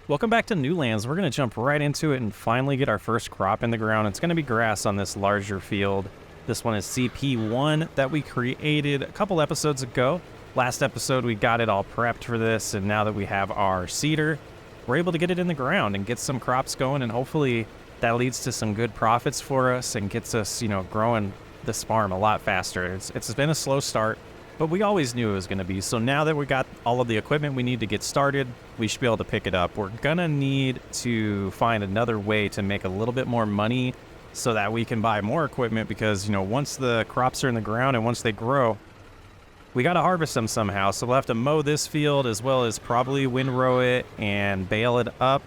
Welcome back to Newlands. We're going to jump right into it and finally get our first crop in the ground. It's going to be grass on this larger field. This one is CP1 that we created a couple episodes ago. Last episode, we got it all prepped for this, and now that we have our seeder, we're able to get it in the ground and get some crops going, and hopefully that leads to some good profits for us and gets us, growing this farm a lot faster. It's been a slow start, but we always knew it was going to be. So now that we got all of the equipment we need to get started, we should be able to pick it up. We're going to need to find another way to make a little bit more money so that we can buy more equipment because, once the crops are in the ground and once they grow, we got to harvest them somehow. So we'll have to mow this field as well as probably windrow it and bale it up.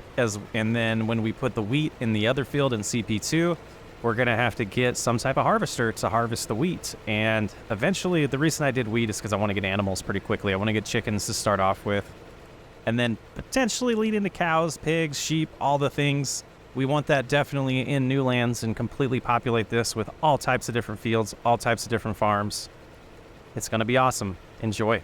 And then when we put the wheat in the other field in CP2, we're going to have to get some type of harvester to harvest the wheat. And eventually, the reason I did wheat is because I want to get animals pretty quickly. I want to get chickens to start off with. And then potentially lead into cows, pigs, sheep, all the things. We want that definitely in Newlands and completely populate this with all types of different fields, all types of different farms. It's going to be awesome. Enjoy.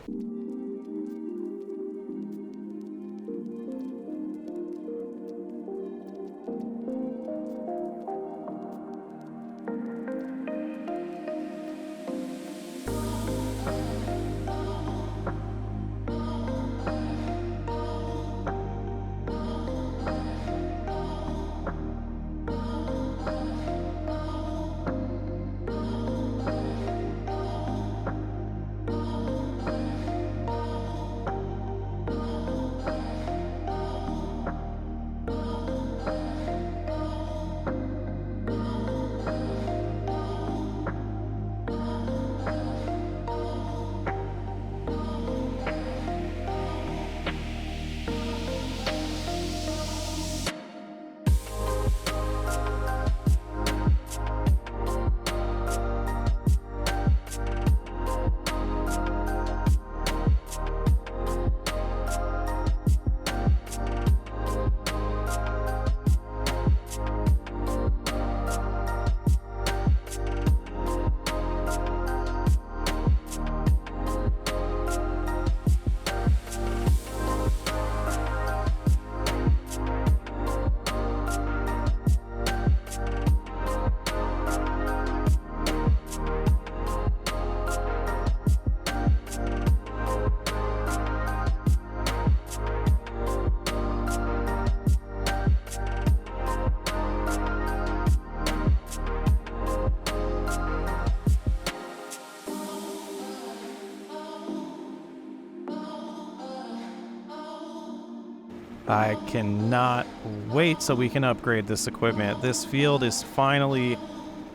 I cannot wait so we can upgrade this equipment. This field is finally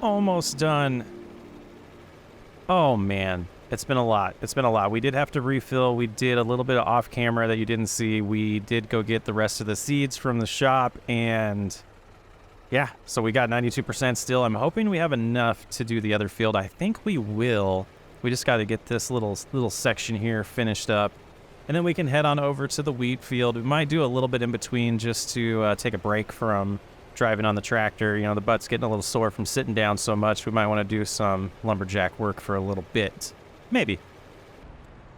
almost done. Oh man, it's been a lot. We did have to refill. We did a little bit of off camera that you didn't see. We did go get the rest of the seeds from the shop, and yeah, so we got 92% still. I'm hoping we have enough to do the other field. I think we will. We just got to get this little section here finished up. And then we can head on over to the wheat field. We might do a little bit in between just to take a break from driving on the tractor. The butt's getting a little sore from sitting down so much. We might want to do some lumberjack work for a little bit. Maybe.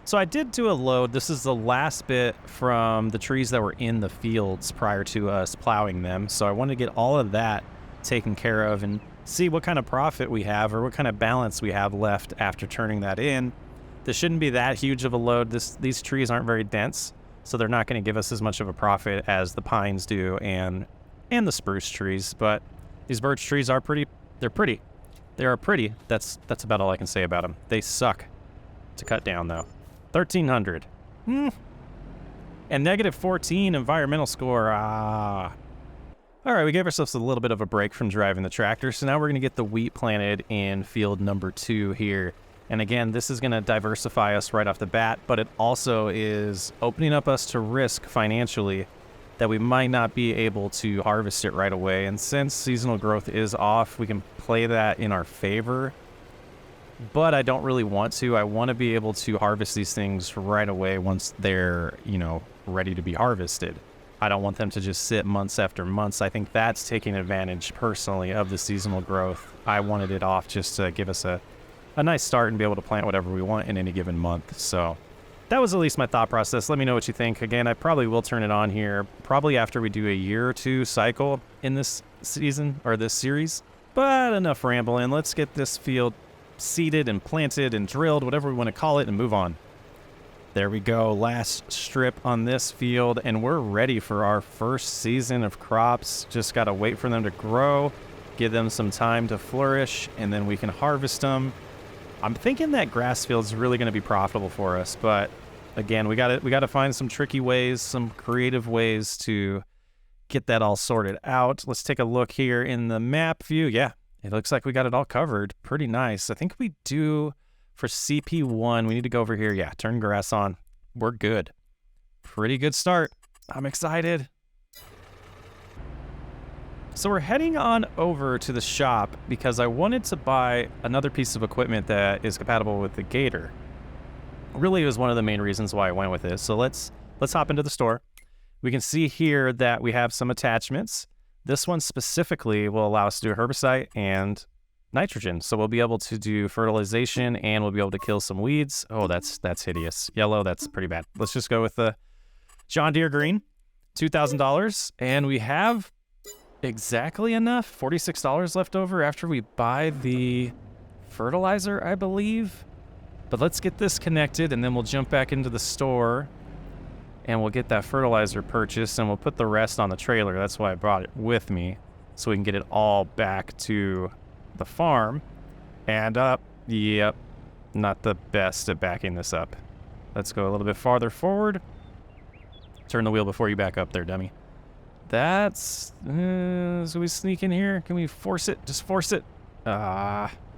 So I did do a load. This is the last bit from the trees that were in the fields prior to us plowing them. So I want to get all of that taken care of and see what kind of profit we have or what kind of balance we have left after turning that in. This shouldn't be that huge of a load. These trees aren't very dense, so they're not going to give us as much of a profit as the pines do and the spruce trees. But these birch trees are pretty. They're pretty. They are pretty. That's about all I can say about them. They suck to cut down, though. 1,300. And -14 environmental score. All right, we gave ourselves a little bit of a break from driving the tractor, so now we're going to get the wheat planted in field number 2 here. And again, this is going to diversify us right off the bat, but it also is opening up us to risk financially that we might not be able to harvest it right away. And since seasonal growth is off, we can play that in our favor. But I don't really want to. I want to be able to harvest these things right away once they're, ready to be harvested. I don't want them to just sit months after months. I think that's taking advantage personally of the seasonal growth. I wanted it off just to give us a nice start and be able to plant whatever we want in any given month. So that was at least my thought process. Let me know what you think. Again, I probably will turn it on here, probably after we do a year or two cycle in this season or this series. But enough rambling. Let's get this field seeded and planted and drilled, whatever we want to call it, and move on. There we go. Last strip on this field, and we're ready for our first season of crops. Just got to wait for them to grow, give them some time to flourish, and then we can harvest them. I'm thinking that grass field is really going to be profitable for us, but again, we got to find some tricky ways, some creative ways to get that all sorted out. Let's take a look here in the map view. Yeah, it looks like we got it all covered. Pretty nice. I think we do for CP1. We need to go over here. Yeah, turn grass on. We're good. Pretty good start. I'm excited. So we're heading on over to the shop because I wanted to buy another piece of equipment that is compatible with the Gator. Really, it was one of the main reasons why I went with this. So let's hop into the store. We can see here that we have some attachments. This one specifically will allow us to do herbicide and nitrogen. So we'll be able to do fertilization and we'll be able to kill some weeds. Oh, that's hideous. Yellow, that's pretty bad. Let's just go with the John Deere green, $2,000. And we have exactly enough, $46 left over after we buy the fertilizer, I believe. But let's get this connected and then we'll jump back into the store and we'll get that fertilizer purchased and we'll put the rest on the trailer. That's why I brought it with me, so we can get it all back to the farm. And yep, not the best at backing this up. Let's go a little bit farther forward. Turn the wheel before you back up there, dummy. That's, so we sneak in here. Can we force it? Just force it. All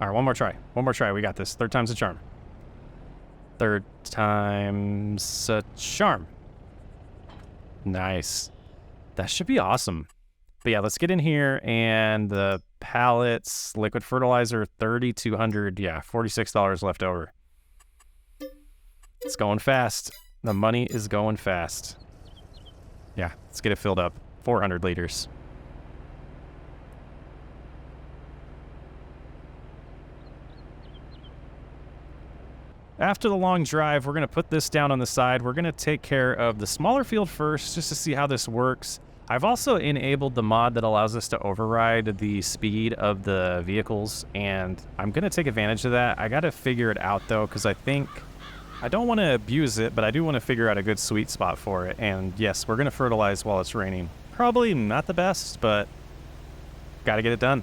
right, one more try. We got this. Third time's a charm. Third time's a charm. Nice. That should be awesome. But yeah, let's get in here and the pallets, liquid fertilizer, 3,200. Yeah, $46 left over. It's going fast. The money is going fast. Yeah, let's get it filled up. 400 liters. After the long drive, we're going to put this down on the side. We're going to take care of the smaller field first just to see how this works. I've also enabled the mod that allows us to override the speed of the vehicles, and I'm going to take advantage of that. I got to figure it out, though, because I don't want to abuse it, but I do want to figure out a good sweet spot for it. And yes, we're going to fertilize while it's raining. Probably not the best, but got to get it done.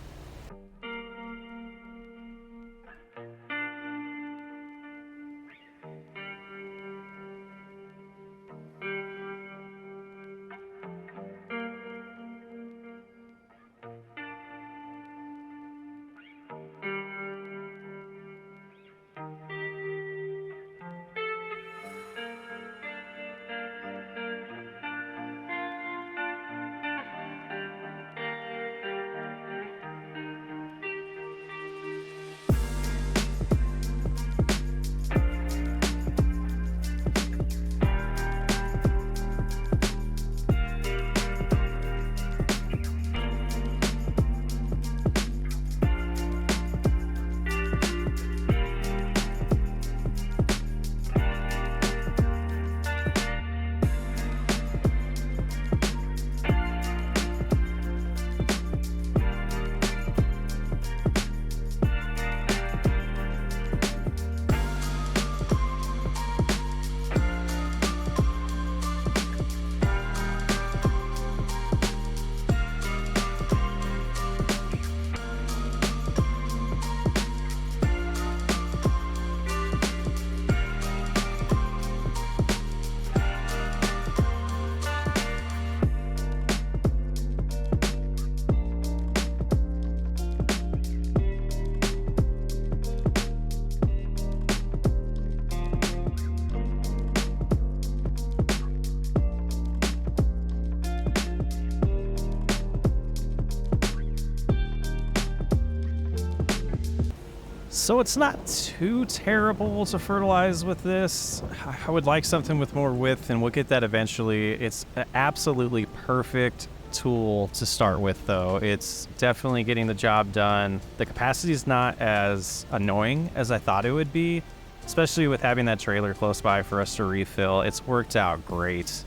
So it's not too terrible to fertilize with this. I would like something with more width, and we'll get that eventually. It's an absolutely perfect tool to start with, though. It's definitely getting the job done. The capacity is not as annoying as I thought it would be. especially with having that trailer close by for us to refill. It's worked out great.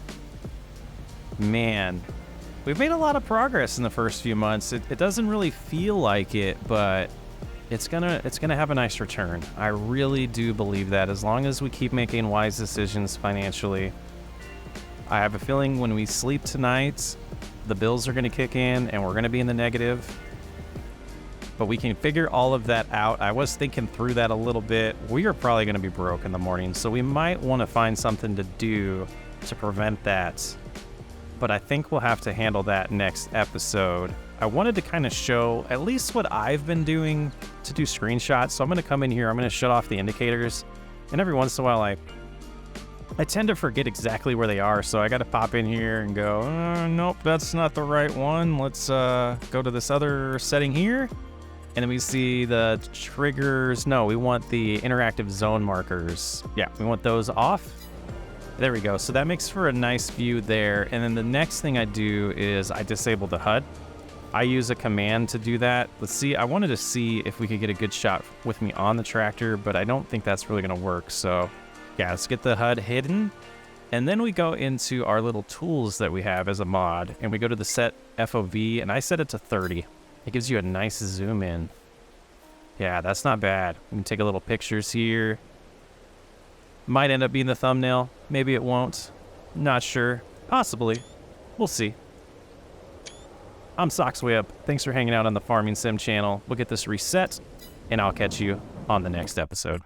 Man, we've made a lot of progress in the first few months. It doesn't really feel like it, but it's gonna have a nice return. I really do believe that, as long as we keep making wise decisions financially. I have a feeling when we sleep tonight, the bills are gonna kick in and we're gonna be in the negative. But we can figure all of that out. I was thinking through that a little bit. We are probably gonna be broke in the morning, so we might wanna find something to do to prevent that. But I think we'll have to handle that next episode. I wanted to kind of show at least what I've been doing to do screenshots. So I'm going to come in here, I'm going to shut off the indicators. And every once in a while, I tend to forget exactly where they are. So I got to pop in here and go, nope, that's not the right one. Let's go to this other setting here. And then we see the triggers. No, we want the interactive zone markers. Yeah, we want those off. There we go. So that makes for a nice view there. And then the next thing I do is I disable the HUD. I use a command to do that. Let's see. I wanted to see if we could get a good shot with me on the tractor, but I don't think that's really going to work. So yeah, let's get the HUD hidden. And then we go into our little tools that we have as a mod, and we go to the set FOV, and I set it to 30. It gives you a nice zoom in. Yeah, that's not bad. We can take a little pictures here. Might end up being the thumbnail. Maybe it won't. Not sure. Possibly. We'll see. I'm Socksway. Thanks for hanging out on the Farming Sim channel. We'll get this reset, and I'll catch you on the next episode.